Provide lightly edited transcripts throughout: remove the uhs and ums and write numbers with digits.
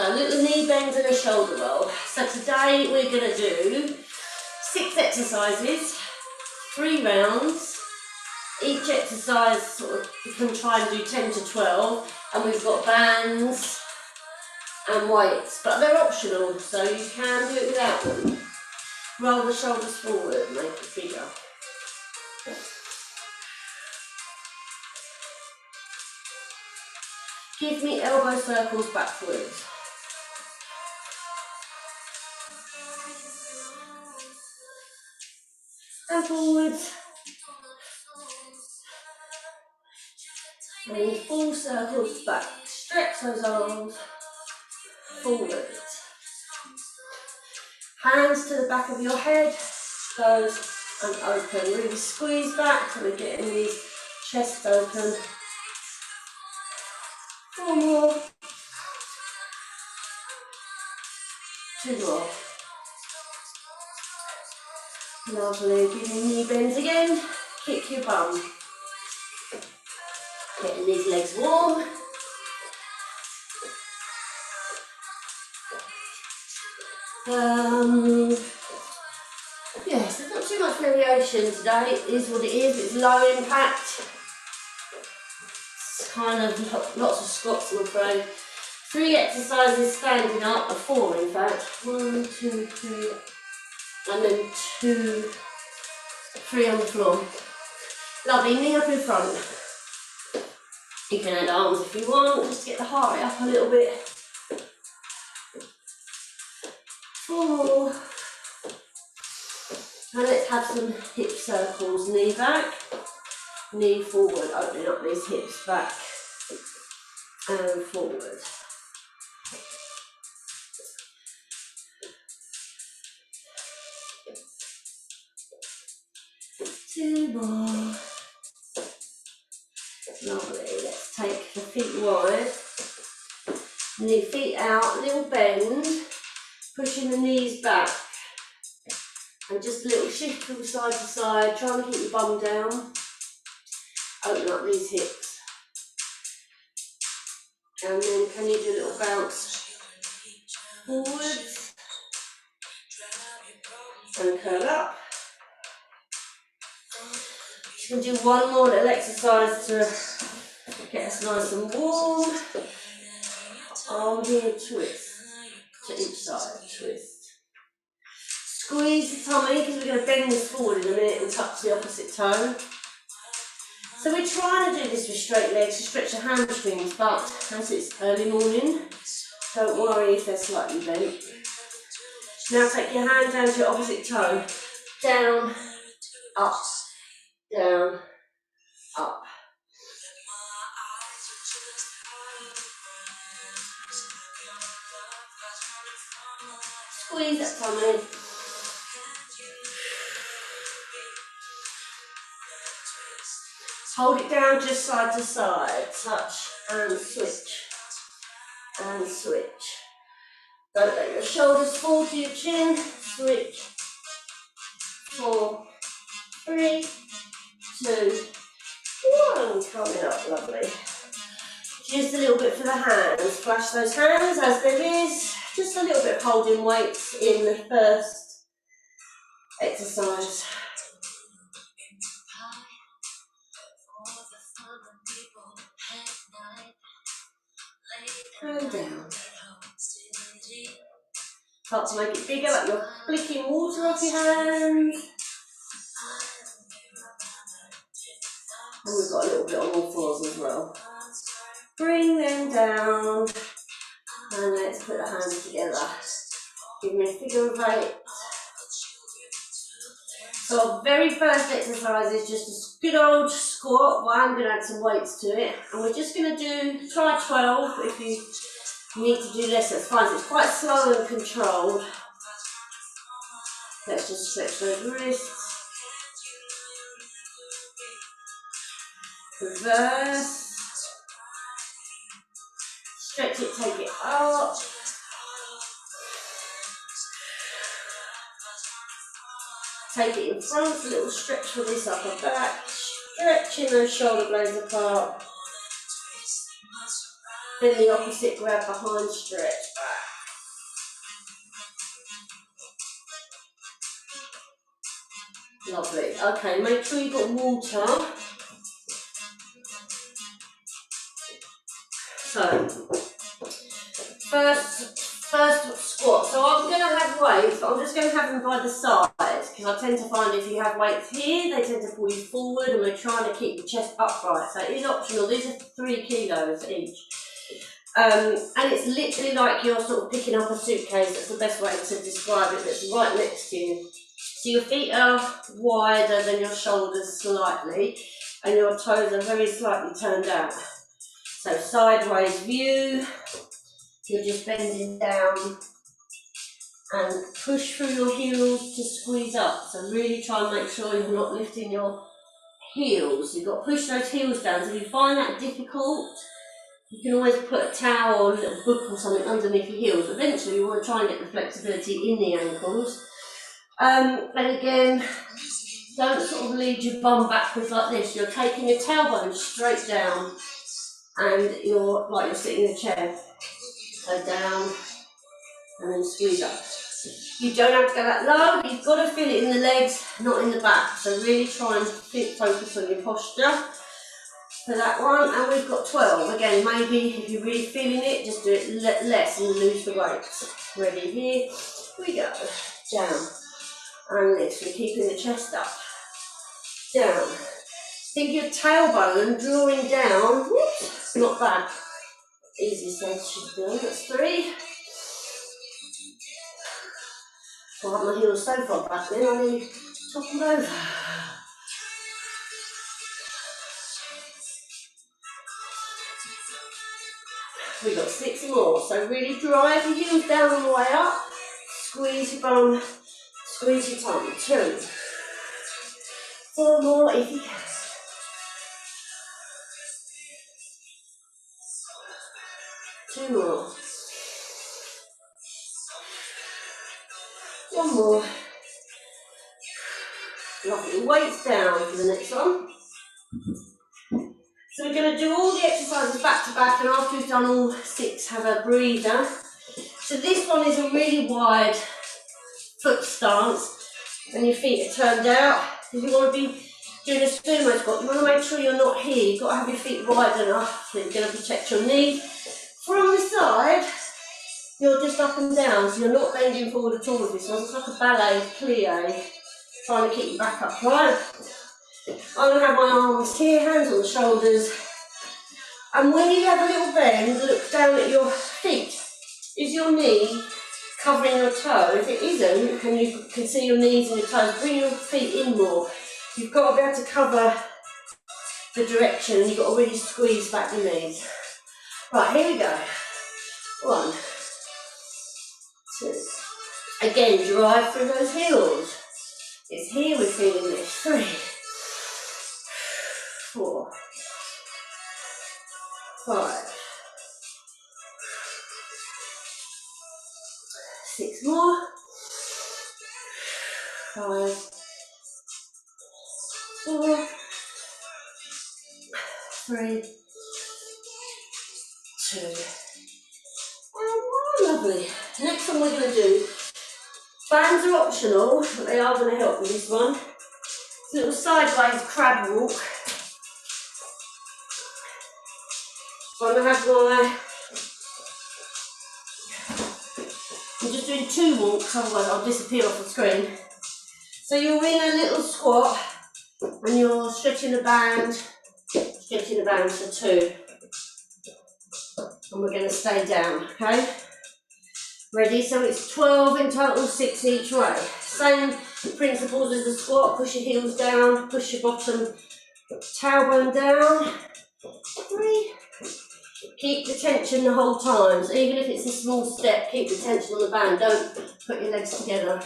So a little knee bend and a shoulder roll. So today we're going to do 6 exercises, 3 rounds. Each exercise sort of, you can try and do 10 to 12, and we've got bands and weights, but they're optional, so you can do it without them. Roll the shoulders forward, make it bigger. Give me elbow circles backwards. And forwards. And full circles back. Stretch those arms. Forwards. Hands to the back of your head. Close and open. Really squeeze back so we're getting the chest open. 4 more. 2 more. Lovely. Give me knee bends again. Kick your bum. Getting these legs warm. Yes, there's not too much variation today. It is what it is. It's low impact. It's kind of lots of squats, I'm afraid. 3 exercises standing up, or 4 in fact. 1, 2, 3, and then 2, 3 on the floor. Lovely, knee up in front. You can add arms if you want, just to get the heart rate up a little bit. 4. And let's have some hip circles. Knee back, knee forward, opening up these hips back and forward. Two more. Lovely. Let's take the feet wide. Knee feet out, little bend, pushing the knees back. And just a little shift from side to side. Try and keep your bum down. Open up these hips. And then can you do a little bounce forwards and curl up. Just going to do one more little exercise to get us nice and warm. Arm here, twist to each side, twist. Squeeze the tummy because we're going to bend this forward in a minute and touch the opposite toe. So we're trying to do this with straight legs to stretch your hamstrings, but as it's early morning, don't worry if they're slightly bent. Now take your hand down to your opposite toe. Down, up, down, up. Squeeze that tummy. Hold it down just side to side. Touch and switch. And switch. Don't let your shoulders fall to your chin. Switch. 4, 3, 2, 1. Coming up, lovely. Just a little bit for the hands. Flash those hands as there is. Just a little bit of holding weights in the first exercise. And down. Start to make it bigger, like you're flicking water off your hands. And we've got a little bit on all fours as well. Bring them down. And let's put the hands together. Give me a figure of 8. So our very first exercise is just a good old squat. Well, I'm going to add some weights to it. And we're just going to try 12. If you need to do less, that's fine. So it's quite slow and controlled. Let's just stretch those wrists. Reverse. Stretch it, take it up. Take it in front, a little stretch for this upper back. Stretching those shoulder blades apart. Then the opposite, grab behind, stretch back. Lovely. Okay, make sure you've got water. So, first squat. So I'm going to have weights, but I'm just going to have them by the side, because I tend to find if you have weights here, they tend to pull you forward, and we're trying to keep the chest upright. So it is optional. These are 3 kilos each. And it's literally like you're sort of picking up a suitcase. That's the best way to describe it. That's right next to you. So your feet are wider than your shoulders slightly, and your toes are very slightly turned out. So sideways view, you're just bending down and push through your heels to squeeze up. So really try and make sure you're not lifting your heels. You've got to push those heels down. So if you find that difficult, you can always put a towel or a little book or something underneath your heels. Eventually you want to try and get the flexibility in the ankles. And again, don't sort of lead your bum backwards like this. You're taking your tailbone straight down, and you're sitting in a chair. So down and then squeeze up. You don't have to go that low. You've got to feel it in the legs, not in the back. So really try and focus on your posture for that one. And we've got 12. Again, maybe if you're really feeling it, just do it less and lose the weights. Ready? Here we go. Down. And lift. We're keeping the chest up. Down. Think your tailbone drawing down. Whoops, not bad. Easy said, should be done. That's 3. I had my heels so far back then, I nearly toppled over. We've got 6 more. So really drive your heels down on the way up. Squeeze your bum. Squeeze your tummy. 2. 4 more if you can. 2 more. 1 more. Lovely. Weights down for the next one. So we're going to do all the exercises back to back, and after we've done all 6, have a breather. So this one is a really wide foot stance, and your feet are turned out. If you want to be doing a sumo squat, you want to make sure you're not here. You've got to have your feet wide enough that you're going to protect your knee. From the side, you're just up and down, so you're not bending forward at all with this one. It's like a ballet plie, trying to keep your back up, right? I'm going to have my arms here, hands on the shoulders. And when you have a little bend, look down at your feet. Is your knee covering your toe? If it isn't, and you can see your knees and your toes, bring your feet in more. You've got to be able to cover the direction. You've got to really squeeze back your knees. Right, here we go. 1, 2. Again, drive through those heels. It's here we're feeling this. 3, 4, 5, 6 more. 5, 4, 3, 2, and 1. Lovely. Next one we're going to do, bands are optional, but they are going to help with this one. It's a little sideways crab walk. So I'm going to have I'm just doing 2 walks, otherwise I'll disappear off the screen. So you're in a little squat, and you're stretching the band for 2. And we're going to stay down, okay? Ready? So it's 12 in total, 6 each way. Same principles as the squat. Push your heels down, push your bottom tailbone down. 3. Keep the tension the whole time. So even if it's a small step, keep the tension on the band. Don't put your legs together.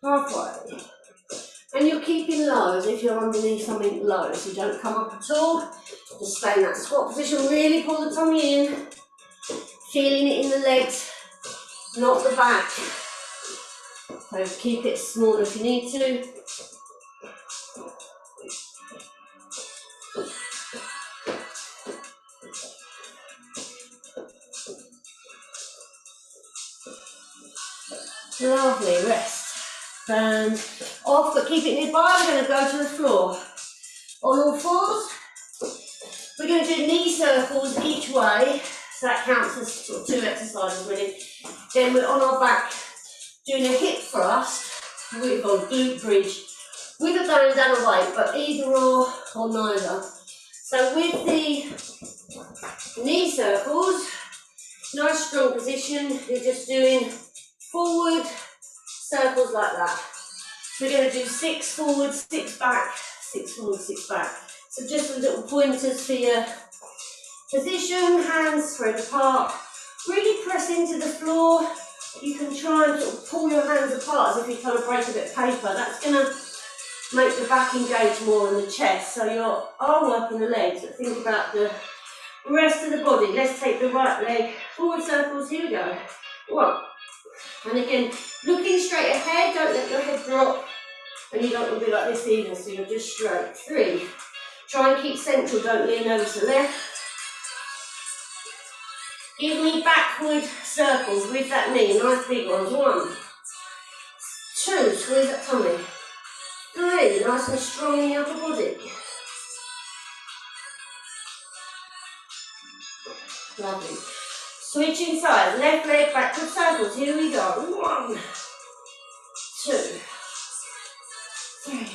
Halfway. And you're keeping low as if you're underneath something low, so you don't come up at all. Just stay in that squat position, really pull the tummy in, feeling it in the legs, not the back. So keep it small if you need to. Lovely, rest. And off, but keep it nearby. We're going to go to the floor. On all fours, we're going to do knee circles each way. So that counts as sort of 2 exercises really. Then we're on our back doing a hip thrust with a glute bridge with a band and a weight, but either or neither. So with the knee circles, nice strong position, you're just doing forward circles like that. So we're going to do 6 forward, 6 back, 6 forward, 6 back. So just little pointers for your position, hands spread apart. Really press into the floor. You can try and sort of pull your hands apart as if you're trying to break a bit of paper. That's going to make the back engage more in the chest. So your arm working the legs, but think about the rest of the body. Let's take the right leg, forward circles, here we go. 1. And again, looking straight ahead, don't let your head drop. And you don't want to be like this either, so you're just straight. 3. Try and keep central, don't lean over to the left. Give me backward circles with that knee, nice big ones. 1, 2, squeeze that tummy. 3, nice and strong in the upper body. Lovely. Switching sides, left leg, backward circles. Here we go. 1, 2, 3.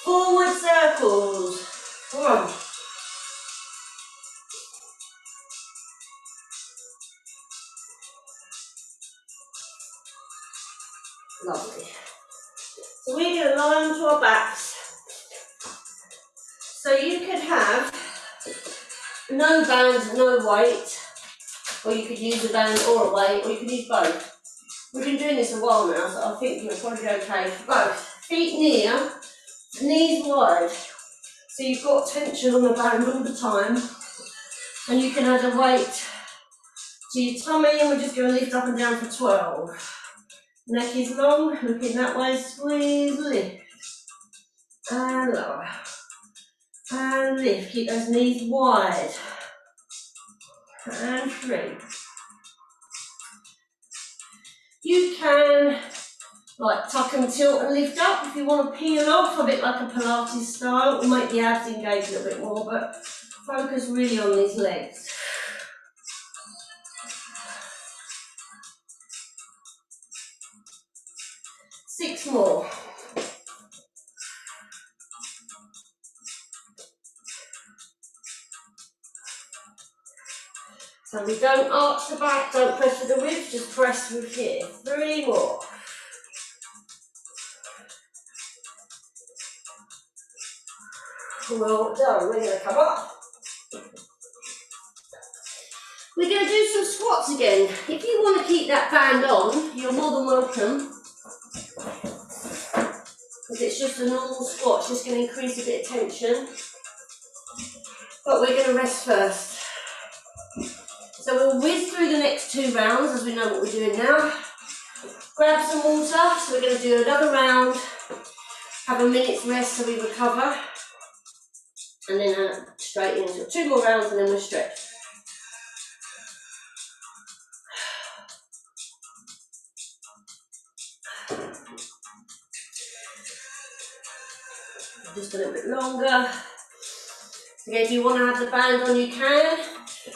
Forward circles. 1. Lovely. So we're going to lie onto our backs. So you could have no band, no weight, or you could use a band or a weight, or you could use both. We've been doing this a while now, so I think you'll probably be okay for both. Feet near, knees wide. So you've got tension on the band all the time, and you can add a weight to your tummy, and we're just going to lift up and down for 12. Neck is long, looking that way, squeeze, lift, and lower, and lift. Keep those knees wide, and 3. You can like tuck and tilt and lift up if you want to peel off, a bit like a Pilates style. It will make the abs engage a little bit more, but focus really on these legs. 6 more. So we don't arch the back, don't press with the ribs, just press with here. 3 more. Well done. We're going to come up. We're going to do some squats again. If you want to keep that band on, you're more than welcome. Because it's just a normal squat, it's just going to increase a bit of tension. But we're going to rest first. So we'll whiz through the next 2 rounds as we know what we're doing now. Grab some water, so we're going to do another round. Have a minute's rest so we recover. And then straight into 2 more rounds and then we'll stretch. Just a little bit longer. Again, if you want to have the band on, you can.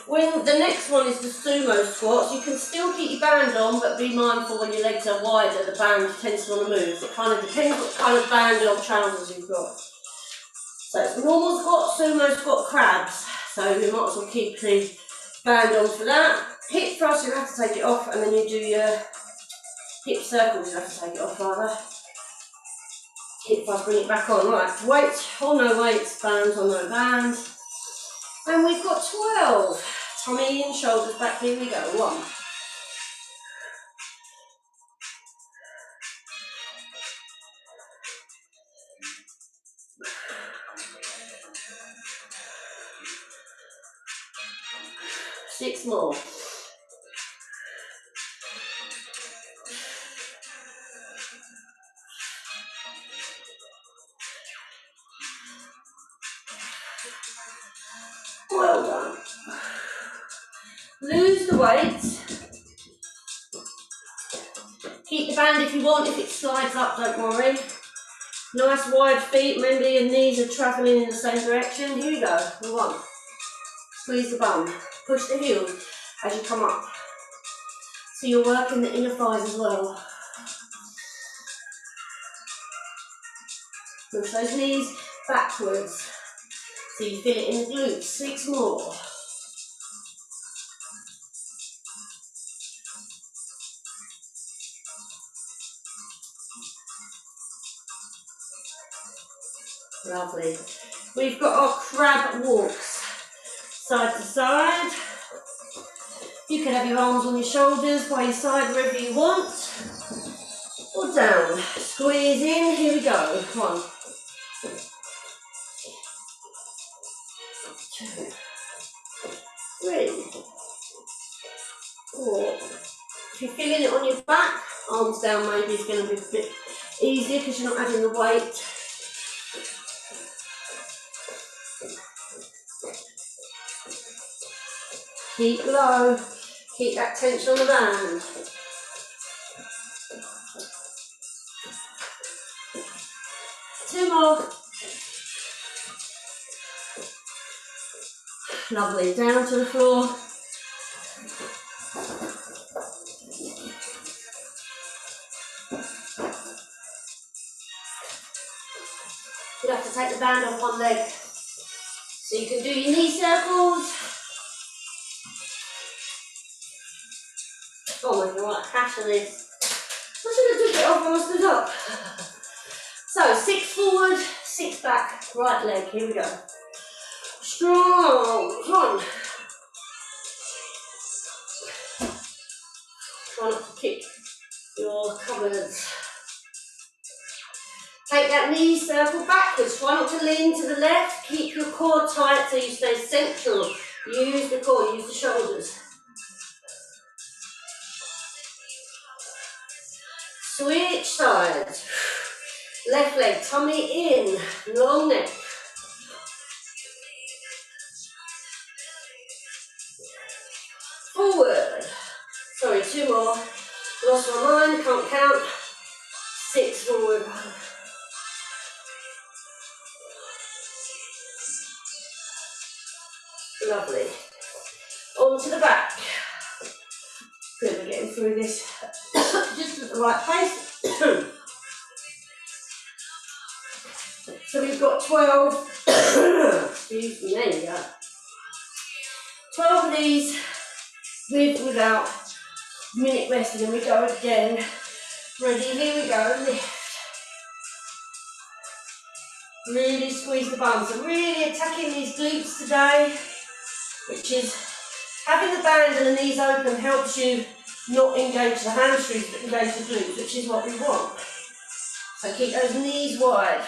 When the next one is the sumo squats, you can still keep your band on, but be mindful when your legs are wider, the band tends to want to move. It kind of depends what kind of band or trousers you've got. So it's normal squat, sumo squat, crabs. So you might as well keep the band on for that. Hip thrust, you have to take it off, and then you do your hip circles, you have to take it off rather. Hip thrust, bring it back on. Right, weights or no weights, bands or no bands. And we've got 12. Tummy in, shoulders back, here we go. 1. 6 more. Well done. Lose use the weights. Keep the band if you want, if it slides up, don't worry. Nice wide feet, remember your knees are travelling in the same direction. Here we go, 1. Squeeze the bum, push the heels as you come up. So you're working the inner thighs as well. Push those knees backwards. So you feel it in the glutes. 6 more. Lovely. We've got our crab walks. Side to side. You can have your arms on your shoulders, by your side, wherever you want. Or down. Squeeze in. Here we go. 1, 2, 3, 4. If you're feeling it on your back, arms down maybe is going to be a bit easier because you're not adding the weight. Keep low. Keep that tension on the band. Two more. Lovely. Down to the floor. You have to take the band off one leg. So you can do your knee circles. Oh my god, hash of this. I should have took it off when I stood up. So 6 forward, 6 back, right leg. Here we go. Strong. 1. Try not to kick your cupboards. Take that knee circle backwards. Try not to lean to the left. Keep your core tight so you stay central. Use the core, use the shoulders. Switch sides. Left leg, tummy in, long neck. Forward. Sorry, 2 more. Lost my mind, can't count. 6 forward. Lovely. On to the back. Good, we're getting through this just at the right pace. So we've got 12, excuse me, there you go. 12 of these, with, without, minute rest, and then we go again. Ready, here we go, lift. Really squeeze the bum, so really attacking these glutes today, which is having the band and the knees open helps you not engage the hamstrings but engage the glutes, which is what we want. So keep those knees wide.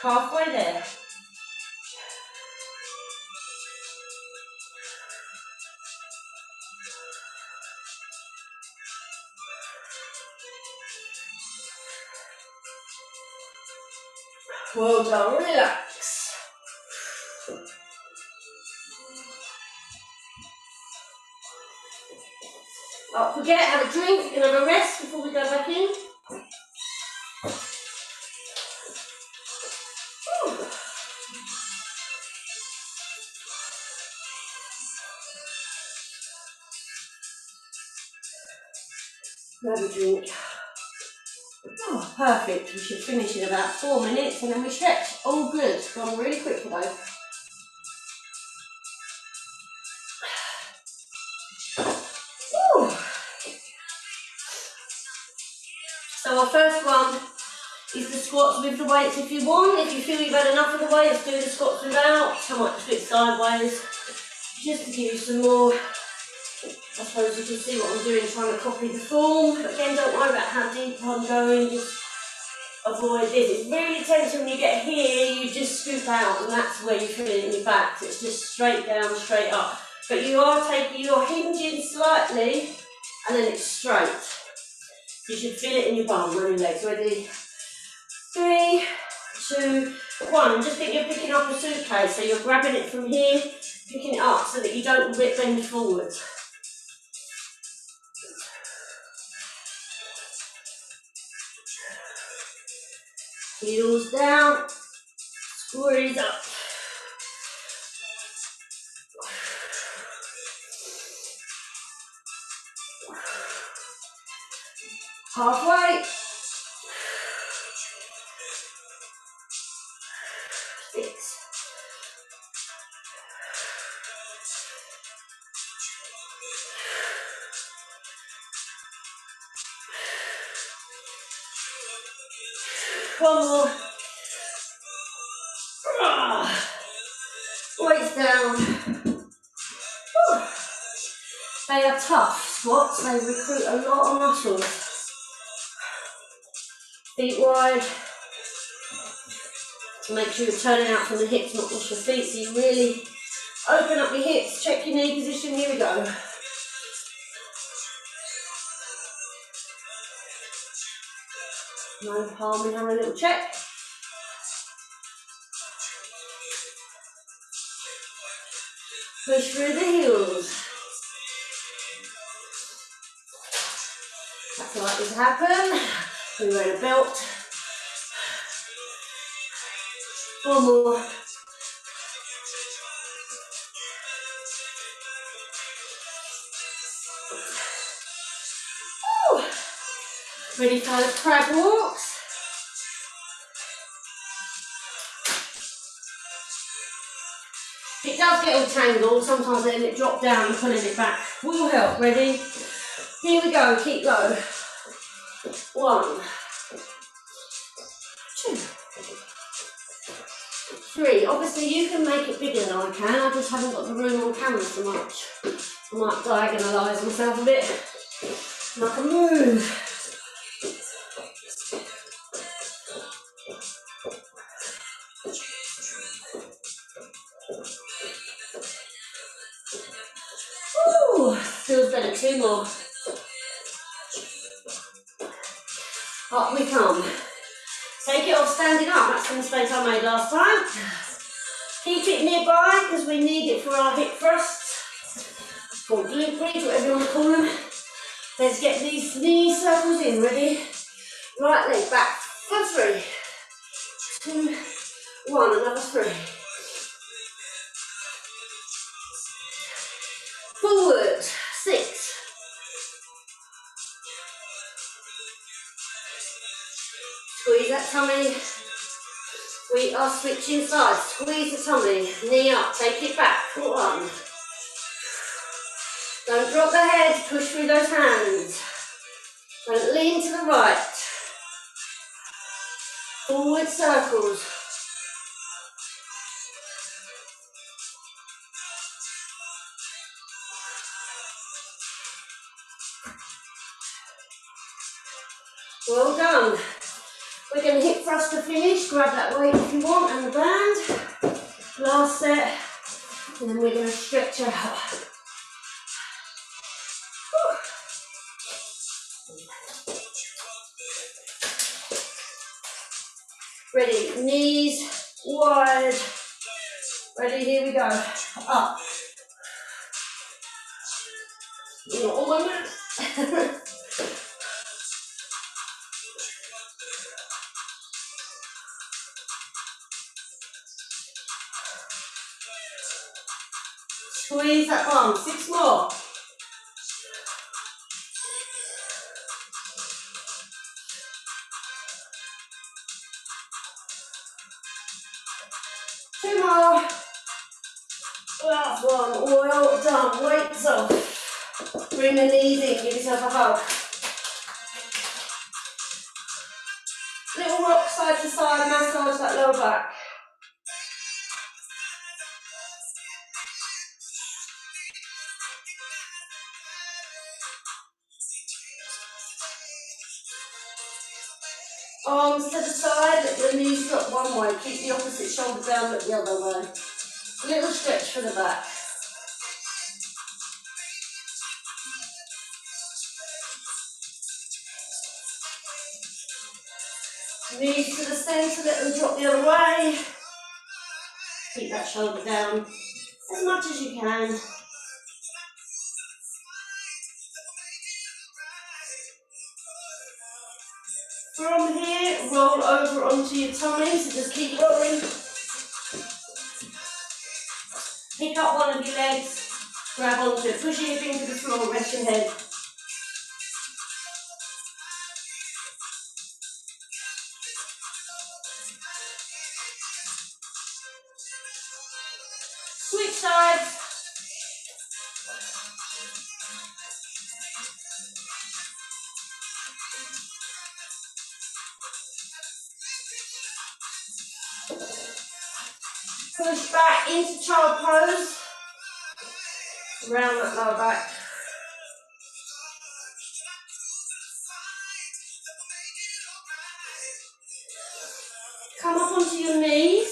Halfway there. Well done, relax. Don't forget, have a drink and have a rest before we go back in. Have a drink. Oh, perfect. We should finish in about 4 minutes and then we stretch. All good. Gone really quick though. So our first one is the squats with the weights if you want. If you feel you've had enough of the weights, do the squats without. I might just do it sideways, just to give you some more. I suppose you can see what I'm doing, trying to copy the form. But again, don't worry about how deep I'm going, just avoid this. It's really tense when you get here, you just scoop out, and that's where you feel it in your back. So it's just straight down, straight up. But you're hinging slightly, and then it's straight. You should feel it in your bum, on your legs. Ready? 3, 2, 1. And just think you're picking up a suitcase. So you're grabbing it from here, Picking it up so that you don't bend forwards. Heels down, squeeze up. Halfway. 6. One more. Weights down. Whew. They are tough squats, they recruit a lot of muscles. Feet wide. To make sure you're turning out from the hips, not just your feet, so you really open up your hips, check your knee position, here we go. No harm in having a little check. Push through the heels. That's likely to happen. We're wearing a belt. One more. Woo. Ready for those crab walks? It does get all tangled, sometimes letting it drop down and pulling it back will help. Ready? Here we go, keep low. 1, 2, 3. Obviously you can make it bigger than I can, I just haven't got the room on camera so much. I might diagonalise myself a bit, and I can move. Ooh, feels better, 2 more. Up we come. Take it off standing up, that's the mistake I made last time. Keep it nearby because we need it for our hip thrusts, or glute bridge, whatever you want to call them. Let's get these knee circles in, ready? Right leg back for 3, 2, 1, another 3. Forward, 6. Squeeze that tummy. We are switching sides. Squeeze the tummy, knee up, take it back. 1. Don't drop the head, push through those hands. Don't lean to the right. Forward circles. Well done. We're going to hip thrust to finish. Grab that weight if you want and the band. Last set. And then we're going to stretch out. Ready, knees wide. Ready, here we go. Up. Not all of it. Squeeze that bum. 6 more. Two more. Last one. Well done. Weights off. Bring the knees in. Give yourself a hug. Little rock side to side. Massage that lower back. Arms to the side, let the knees drop one way, keep the opposite shoulder down, look the other way. Little stretch for the back. Knees to the centre, let them drop the other way. Keep that shoulder down. as much as you can. From here, roll over onto your tummy, so just keep rolling. Pick up one of your legs, grab onto it, push your hip into the floor, rest your head. Switch sides. Push back into child pose. Round that lower back. Come up onto your knees.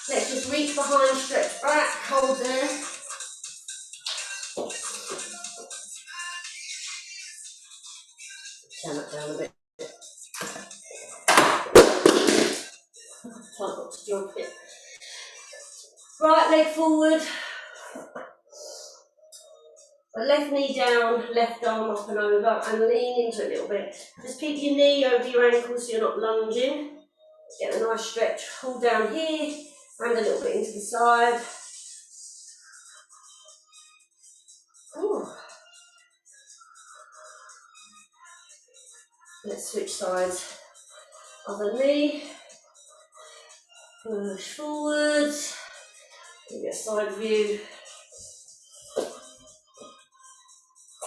Let's just reach behind, stretch back, hold there. Turn it down a bit. Try not to jump it. Right leg forward. The left knee down, left arm up and over, and lean into it a little bit. Just keep your knee over your ankle so you're not lunging. Get a nice stretch. Hold down here, and a little bit into the side. Ooh. Let's switch sides. Other knee. Push forwards. Get a side view.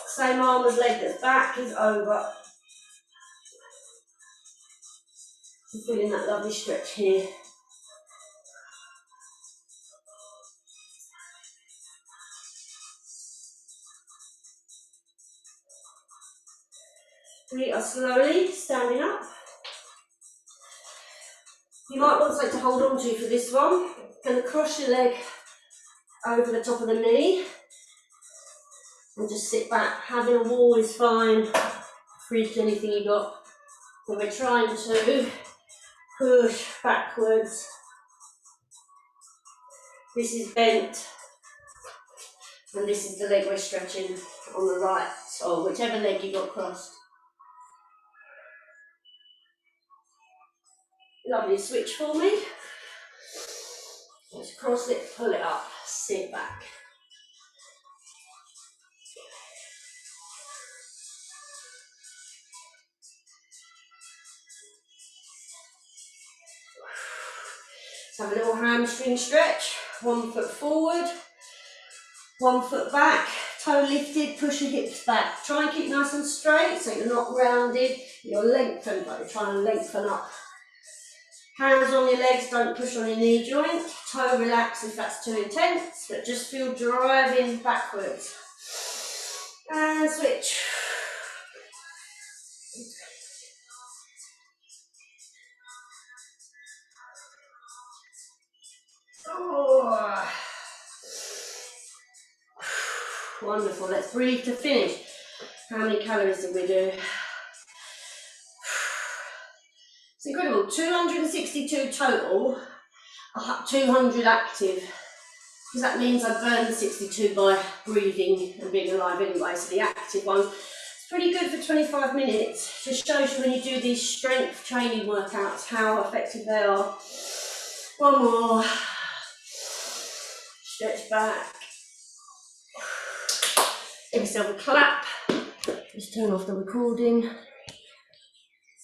Same arm as leg that's back is over. I'm feeling that lovely stretch here. We are slowly standing up. You might want something to hold on to for this one. Going to cross your leg over the top of the knee and just sit back. Having a wall is fine. Reach anything you got. So we're trying to push backwards. This is bent, and this is the leg we're stretching on the right, or whichever leg you got crossed. Lovely, switch for me. Just cross it, pull it up, sit back. Let's have a little hamstring stretch. 1 foot forward, 1 foot back, toe lifted, push your hips back. Try and keep nice and straight so you're not rounded, you're lengthened, but you're trying to lengthen up. Hands on your legs, don't push on your knee joint. Toe relax if that's too intense, but just feel driving backwards. And switch. Oh. Wonderful, let's breathe to finish. How many calories did we do? It's incredible, 262 total, 200 active, because that means I burned the 62 by breathing and being alive anyway, so the active ones. It's pretty good for 25 minutes. Just shows you when you do these strength training workouts how effective they are. One more. Stretch back. Give yourself a clap. Just turn off the recording.